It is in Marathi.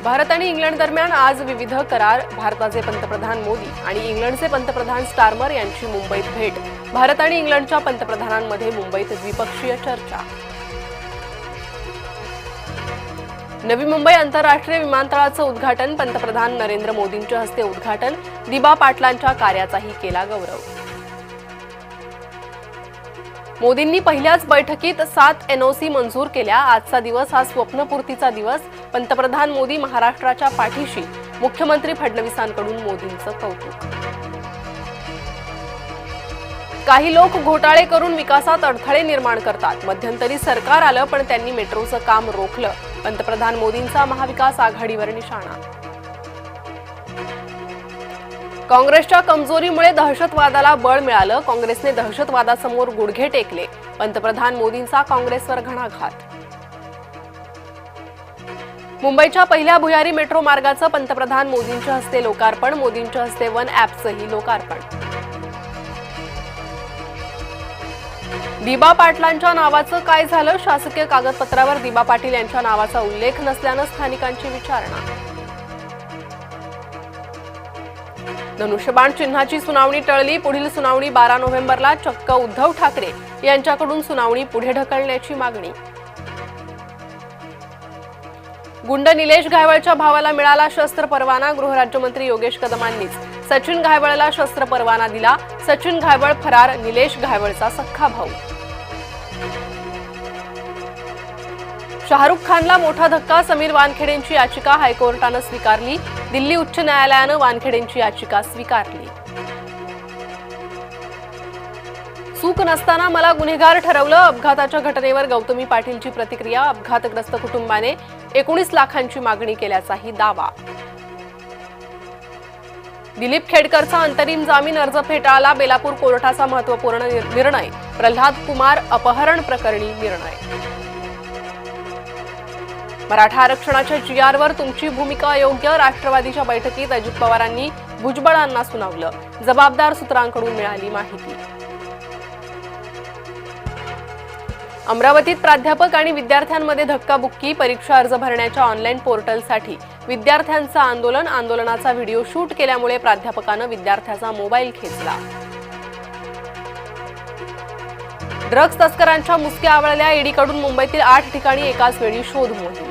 भारत आणि इंग्लंड दरम्यान आज विविध करार. भारताचे पंतप्रधान मोदी आणि इंग्लंडचे पंतप्रधान स्टार्मर यांची मुंबईत भेट. भारत आणि इंग्लंडच्या पंतप्रधानांमध्ये मुंबईत द्विपक्षीय चर्चा. नवी मुंबई आंतरराष्ट्रीय विमानतळाचं उद्घाटन. पंतप्रधान नरेंद्र मोदींच्या हस्ते उद्घाटन. दिबा पाटलांच्या कार्याचाही केला गौरव. मोदींनी पहिल्याच बैठकीत 7 NOC मंजूर केल्या. आजचा दिवस हा स्वप्नपूर्तीचा दिवस. पंतप्रधान मोदी महाराष्ट्राच्या पाठीशी. मुख्यमंत्री फडणवीसांकडून मोदींचं कौतुक. काही लोक घोटाळे करून विकासात अडथळे निर्माण करतात. मध्यंतरी सरकार आलं पण त्यांनी मेट्रोचं काम रोखलं. पंतप्रधान मोदींचा महाविकास आघाडीवर निशाणा. काँग्रेसच्या कमजोरीमुळे दहशतवादाला बळ मिळालं. काँग्रेसने दहशतवादासमोर गुडघे टेकले. पंतप्रधान मोदींचा काँग्रेसवर घणाघात. मुंबईच्या पहिल्या भुयारी मेट्रो मार्गाचं पंतप्रधान मोदींच्या हस्ते लोकार्पण. मोदींच्या हस्ते वन ॲपचंही लोकार्पण. दिबा पाटलांच्या नावाचं काय झालं? शासकीय कागदपत्रावर दिबा पाटील यांच्या नावाचा उल्लेख नसल्यानं स्थानिकांची विचारणा. धनुष्यबाण चिन्हाची सुनावणी टळली. पुढील सुनावणी 12 नोव्हेंबरला. चक्क उद्धव ठाकरे यांच्याकडून सुनावणी पुढे ढकलण्याची मागणी. गुंड निलेश घायवळच्या भावाला मिळाला शस्त्र परवाना. गृहराज्यमंत्री योगेश कदमांनीच सचिन घायवळला शस्त्र परवाना दिला. सचिन घायवळ फरार. निलेश घायवळचा सख्खा भाऊ. शाहरुख खानला मोठा धक्का. समीर वानखेडेंची याचिका हायकोर्टानं स्वीकारली. दिल्ली उच्च न्यायालयानं वानखेडेंची याचिका स्वीकारली. चूक नसताना मला गुन्हेगार ठरवलं. अपघाताच्या घटनेवर गौतमी पाटीलची प्रतिक्रिया. अपघातग्रस्त कुटुंबाने 19 लाखांची मागणी केल्याचाही दावा. दिलीप खेडकरचा अंतरिम जामीन अर्ज फेटाळला. बेलापूर कोर्टाचा महत्त्वपूर्ण निर्णय. प्रल्हाद कुमार अपहरण प्रकरणी निर्णय. मराठा आरक्षणाच्या GRवर तुमची भूमिका अयोग्य. राष्ट्रवादीच्या बैठकीत अजित पवारांनी भुजबळांना सुनावलं. जबाबदार सूत्रांकडून मिळाली माहिती. अमरावतीत प्राध्यापक आणि विद्यार्थ्यांमध्ये धक्काबुक्की. परीक्षा अर्ज भरण्याच्या ऑनलाईन पोर्टलसाठी विद्यार्थ्यांचं आंदोलन. आंदोलनाचा व्हिडिओ शूट केल्यामुळे प्राध्यापकानं विद्यार्थ्याचा मोबाईल खेचला. ड्रग्ज तस्करांच्या मुसक्या आवळल्या. ईडीकडून मुंबईतील 8 ठिकाणी एकाच वेळी शोध मोहीम.